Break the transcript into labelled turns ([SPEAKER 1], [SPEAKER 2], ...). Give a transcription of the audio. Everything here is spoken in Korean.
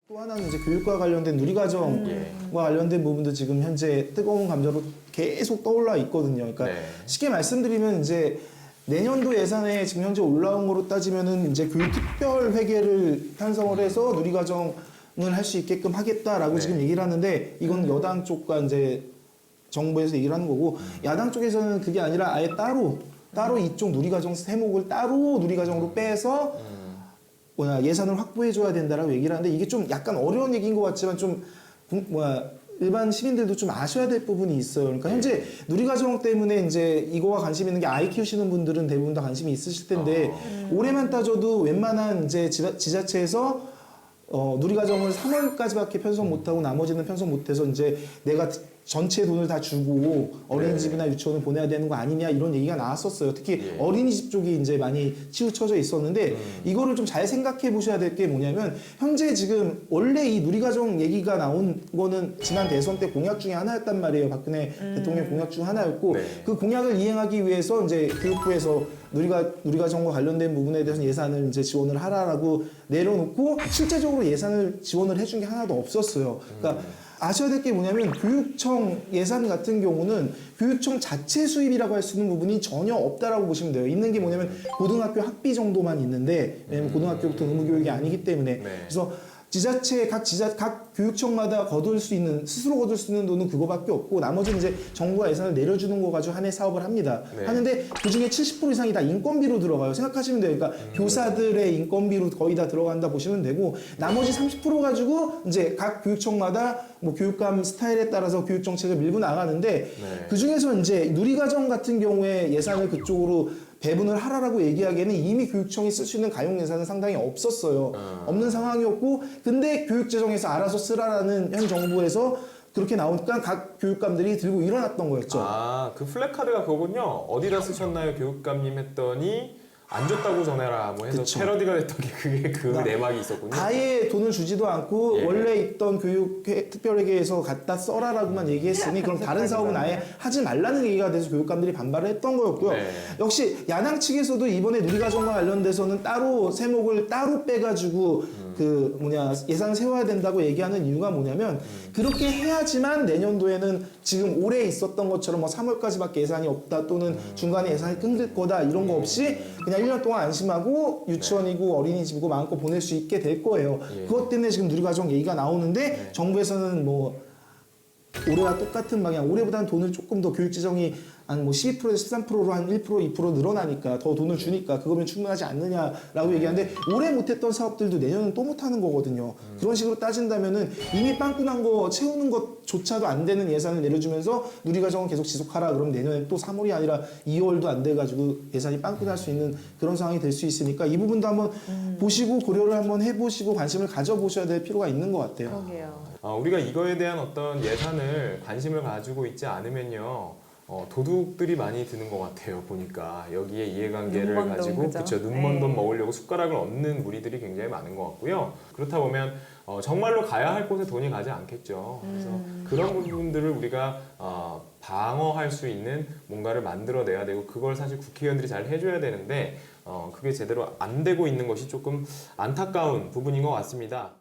[SPEAKER 1] 또 하나는 이제 교육과 관련된 누리과정과 관련된 부분도 지금 현재 뜨거운 감자로 계속 떠올라 있거든요. 그러니까
[SPEAKER 2] 네.
[SPEAKER 1] 쉽게 말씀드리면 이제 내년도 예산에 지금 현재 올라온 거로 따지면은 이제 교육특별 회계를 편성을 해서 누리과정을 할 수 있게끔 하겠다라고
[SPEAKER 2] 네.
[SPEAKER 1] 지금 얘기를 하는데 이건 여당 쪽과 이제 정부에서 얘기를 하는 거고 야당 쪽에서는 그게 아니라 아예 따로 이쪽 누리과정 세목을 따로 누리과정으로 빼서 예산을 확보해 줘야 된다라고 얘기를 하는데 이게 좀 약간 어려운 얘기인 것 같지만 좀 일반 시민들도 좀 아셔야 될 부분이 있어요. 그러니까 현재 누리과정 때문에 이제 이거와 관심 있는 게 아이 키우시는 분들은 대부분 다 관심이 있으실 텐데 올해만 따져도 웬만한 이제 지자체에서 누리과정을 3월까지밖에 편성 못하고 나머지는 편성 못해서 이제 내가 전체 돈을 다 주고 어린이집이나 유치원을 보내야 되는 거 아니냐 이런 얘기가 나왔었어요. 특히 어린이집 쪽이 이제 많이 치우쳐져 있었는데 이거를 좀 잘 생각해 보셔야 될 게 뭐냐면 현재 지금 원래 이 누리과정 얘기가 나온 거는 지난 대선 때 공약 중에 하나였단 말이에요. 박근혜 대통령 공약 중 하나였고 그 공약을 이행하기 위해서 이제 교육부에서 누리과정과 관련된 부분에 대해서 예산을 이제 지원을 하라라고 내려놓고 실제적으로 예산을 지원을 해준 게 하나도 없었어요. 그러니까 아셔야 될 게 뭐냐면 교육청 예산 같은 경우는 교육청 자체 수입이라고 할 수 있는 부분이 전혀 없다라고 보시면 돼요. 있는 게 뭐냐면 고등학교 학비 정도만 있는데 왜냐면 고등학교부터 의무교육이 아니기 때문에 그래서 각 교육청마다 스스로 거둘 수 있는 돈은 그거밖에 없고 나머지는 이제 정부가 예산을 내려주는 거 가지고 한 해 사업을 합니다. 하는데 그 중에 70% 이상이 다 인건비로 들어가요. 생각하시면 돼요. 그러니까 교사들의 인건비로 거의 다 들어간다 보시면 되고 나머지 30% 가지고 이제 각 교육청마다 뭐 교육감 스타일에 따라서 교육 정책을 밀고 나가는데 그 중에서 이제 누리과정 같은 경우에 예산을 그쪽으로 배분을 하라라고 얘기하기에는 이미 교육청이 쓸 수 있는 가용 예산은 상당히 없었어요. 없는 상황이었고 근데 교육재정에서 알아서 쓰라라는 현 정부에서 그렇게 나오니까 각 교육감들이 들고 일어났던 거였죠.
[SPEAKER 2] 아, 그 플래카드가 그거군요. 어디다 쓰셨나요, 교육감님 했더니 안 줬다고 전해라 뭐 해서
[SPEAKER 1] 그쵸.
[SPEAKER 2] 패러디가 됐던 게 그게 그 내막이 있었군요.
[SPEAKER 1] 아예 돈을 주지도 않고 원래 있던 교육특별회계에서 갖다 써라라고만 얘기했으니 그럼 다른 사업은 아예 하지 말라는 얘기가 돼서 교육감들이 반발을 했던 거였고요. 역시 야당 측에서도 이번에 누리과정과 관련돼서는 따로 세목을 따로 빼가지고 예산을 세워야 된다고 얘기하는 이유가 뭐냐면 그렇게 해야지만 내년도에는 지금 올해 있었던 것처럼 뭐 3월까지밖에 예산이 없다 또는 중간에 예산이 끊길 거다 이런 거 없이 그냥 1년 동안 안심하고 유치원이고 어린이집이고 마음껏 보낼 수 있게 될 거예요. 그것 때문에 지금 누리과정 얘기가 나오는데 정부에서는 뭐 올해와 똑같은 방향, 올해보다는 돈을 조금 더 교육재정이 한 뭐 12%에서 13%로 한 1%, 2% 늘어나니까 더 돈을 주니까 그거면 충분하지 않느냐라고 얘기하는데 올해 못했던 사업들도 내년은 또 못하는 거거든요. 그런 식으로 따진다면은 이미 빵꾸난 거 채우는 것조차도 안 되는 예산을 내려주면서 누리과정은 계속 지속하라 그러면 내년에 또 3월이 아니라 2월도 안 돼가지고 예산이 빵꾸날 수 있는 그런 상황이 될 수 있으니까 이 부분도 한번 보시고 고려를 한번 해보시고 관심을 가져보셔야 될 필요가 있는 것 같아요.
[SPEAKER 3] 그러게요.
[SPEAKER 2] 우리가 이거에 대한 어떤 예산을 관심을 가지고 있지 않으면요. 도둑들이 많이 드는 것 같아요. 보니까 여기에 이해관계를
[SPEAKER 3] 눈먼 돈,
[SPEAKER 2] 가지고
[SPEAKER 3] 그죠?
[SPEAKER 2] 눈먼 돈 먹으려고 숟가락을 얹는 무리들이 굉장히 많은 것 같고요. 그렇다 보면 정말로 가야 할 곳에 돈이 가지 않겠죠. 그래서 그런 부분들을 우리가 방어할 수 있는 뭔가를 만들어내야 되고 그걸 사실 국회의원들이 잘 해줘야 되는데 그게 제대로 안 되고 있는 것이 조금 안타까운 부분인 것 같습니다.